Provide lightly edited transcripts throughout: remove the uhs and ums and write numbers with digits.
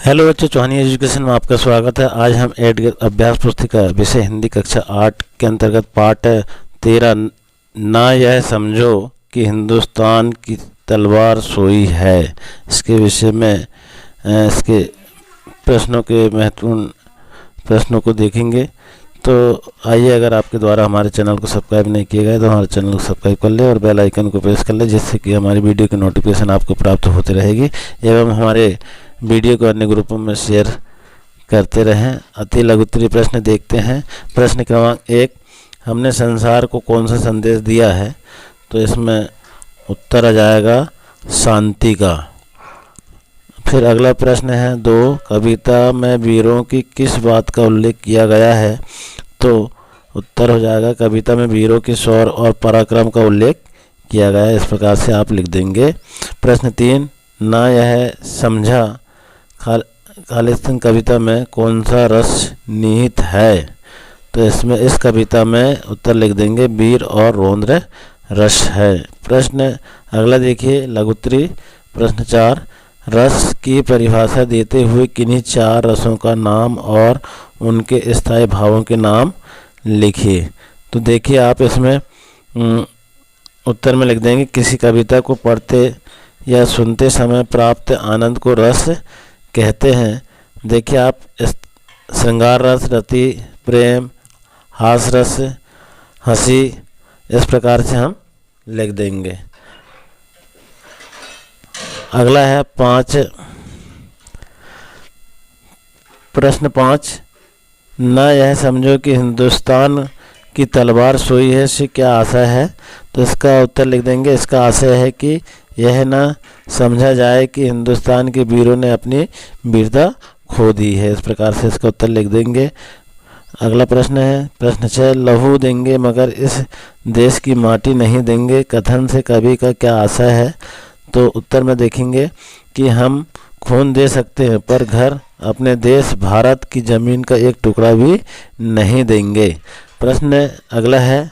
Hello बच्चों, चौहानी education में आपका स्वागत है। आज हम अभ्यास पुस्तिका विषय हिंदी कक्षा 8 के अंतर्गत पाठ 13 ना यह समझो कि हिंदुस्तान की तलवार सोई है, इसके विषय में इसके प्रश्नों के महत्वपूर्ण प्रश्नों को देखेंगे। तो आइए, अगर आपके द्वारा हमारे चैनल को सब्सक्राइब नहीं किया गया तो हमारे चैनल को सब्सक्राइब कर ले और बेल आइकन को प्रेस कर ले, जिससे कि हमारी वीडियो की नोटिफिकेशन आपको प्राप्त होती रहेगी एवं हमारे वीडियो को अन्य ग्रुपों में शेयर करते रहें। अति लघुत्तरीय प्रश्न देखते हैं। प्रश्न क्रमांक 1, हमने संसार को कौन सा संदेश दिया है? तो इसमें उत्तर आ जाएगा शांति का। फिर अगला प्रश्न है 2, कविता में वीरों की किस बात का उल्लेख किया गया है? तो उत्तर हो जाएगा कविता में वीरों के शौर्य और पराक्रम का उल्लेख किया गया है। इस प्रकार से आप लिख देंगे। प्रश्न 3, ना यह समझा खालिस्तान कविता में कौन सा रस निहित है? तो इसमें इस कविता में उत्तर लिख देंगे वीर और रौद्र रस है। प्रश्न अगला देखिए लघुत्तरीय। प्रश्न 4, रस की परिभाषा देते हुए किन्हीं 4 रसों का नाम और उनके स्थायी भावों के नाम लिखिए। तो देखिए, आप इसमें उत्तर में लिख देंगे किसी कविता को पढ़ते या सुनते समय प्राप्त आनंद को रस कहते हैं। देखिए, आप श्रृंगार रस, रति, प्रेम, हास रस, हंसी, इस प्रकार से हम लिख देंगे। अगला है 5, प्रश्न 5, ना यह समझो कि हिंदुस्तान की तलवार सोई है से क्या आशय है? तो इसका उत्तर लिख देंगे इसका आशय है कि यह न समझा जाए कि हिंदुस्तान के वीरों ने अपनी वीरता खो दी है। इस प्रकार से इसका उत्तर लिख देंगे। अगला प्रश्न है प्रश्न 6, लहू देंगे मगर इस देश की माटी नहीं देंगे कथन से कवि का क्या आशय है? तो उत्तर में देखेंगे कि हम खून दे सकते हैं पर घर अपने देश भारत की ज़मीन का एक टुकड़ा भी नहीं देंगे। प्रश्न अगला है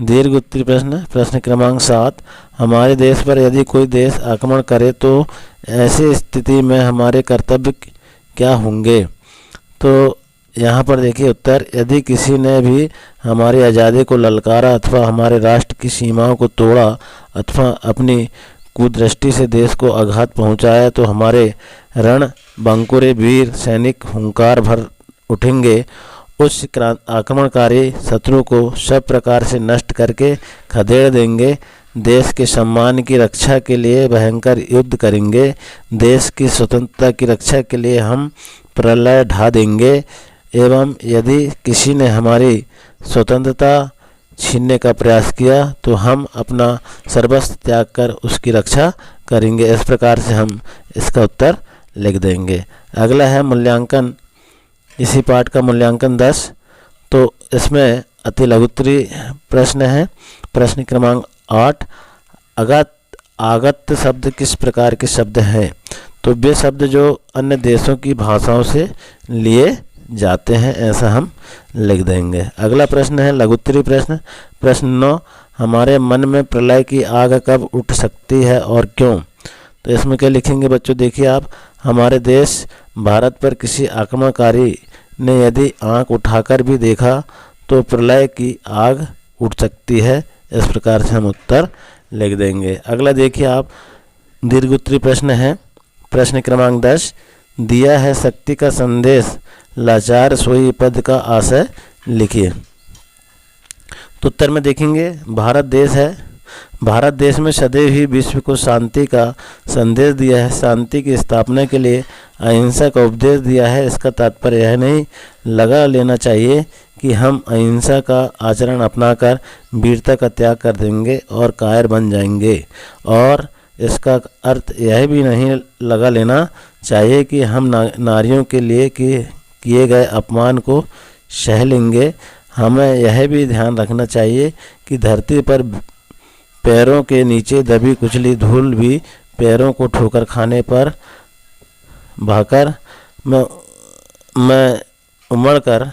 दीर्घ उत्तरीय प्रश्न। प्रश्न क्रमांक 7, हमारे देश पर यदि कोई देश आक्रमण करे तो ऐसी स्थिति में हमारे कर्तव्य क्या होंगे? तो यहाँ पर देखिए उत्तर, यदि किसी ने भी हमारी आज़ादी को ललकारा अथवा हमारे राष्ट्र की सीमाओं को तोड़ा अथवा अपनी कुदृष्टि से देश को आघात पहुँचाया तो हमारे रणबंकुरे वीर सैनिक हुंकार भर उठेंगे, उस आक्रमणकारी शत्रु को सब प्रकार से नष्ट करके खदेड़ देंगे, देश के सम्मान की रक्षा के लिए भयंकर युद्ध करेंगे, देश की स्वतंत्रता की रक्षा के लिए हम प्रलय ढा देंगे एवं यदि किसी ने हमारी स्वतंत्रता छीनने का प्रयास किया तो हम अपना सर्वस्व त्याग कर उसकी रक्षा करेंगे। इस प्रकार से हम इसका उत्तर लिख देंगे। अगला है मूल्यांकन, इसी पाठ का मूल्यांकन 10। तो इसमें अति लघुत्तरीय प्रश्न है। प्रश्न क्रमांक 8, आगत शब्द किस प्रकार के शब्द हैं? तो वे शब्द जो अन्य देशों की भाषाओं से लिए जाते हैं, ऐसा हम लिख देंगे। अगला प्रश्न है लघुत्तरीय प्रश्न। प्रश्न 9, हमारे मन में प्रलय की आग कब उठ सकती है और क्यों? तो इसमें क्या लिखेंगे बच्चों? देखिए आप, हमारे देश भारत पर किसी आक्रमणकारी ने यदि आंख उठाकर भी देखा तो प्रलय की आग उठ सकती है। इस प्रकार से हम उत्तर लिख देंगे। अगला देखिए आप, दीर्घ उत्तरीय प्रश्न है। प्रश्न क्रमांक 10, दिया है शक्ति का संदेश, लाचार सोई पद का आशय लिखिए। तो उत्तर में देखेंगे भारत देश है, भारत देश में सदैव ही विश्व को शांति का संदेश दिया है, शांति की स्थापना के लिए अहिंसा का उपदेश दिया है। इसका तात्पर्य यह नहीं लगा लेना चाहिए कि हम अहिंसा का आचरण अपनाकर वीरता का त्याग कर देंगे और कायर बन जाएंगे, और इसका अर्थ यह भी नहीं लगा लेना चाहिए कि हम नारियों के लिए किए गए अपमान को सह लेंगे। हमें यह भी ध्यान रखना चाहिए कि धरती पर पैरों के नीचे दबी कुचली धूल भी पैरों को ठोकर खाने पर भाकर में उमड़कर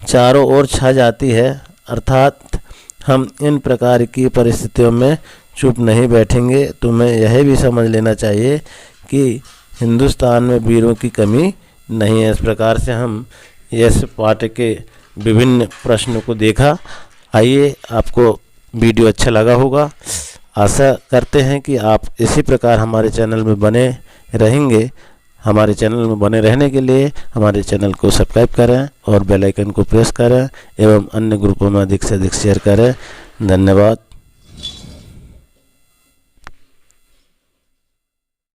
चारों ओर छा जाती है। अर्थात हम इन प्रकार की परिस्थितियों में चुप नहीं बैठेंगे। तुम्हें यह भी समझ लेना चाहिए कि हिंदुस्तान में वीरों की कमी नहीं है। इस प्रकार से हम इस पाठ के विभिन्न प्रश्नों को देखा। आइए, आपको वीडियो अच्छा लगा होगा। आशा करते हैं कि आप इसी प्रकार हमारे चैनल में बने रहेंगे। हमारे चैनल में बने रहने के लिए हमारे चैनल को सब्सक्राइब करें और बेल आइकन को प्रेस करें एवं अन्य ग्रुपों में अधिक से अधिक शेयर करें। धन्यवाद।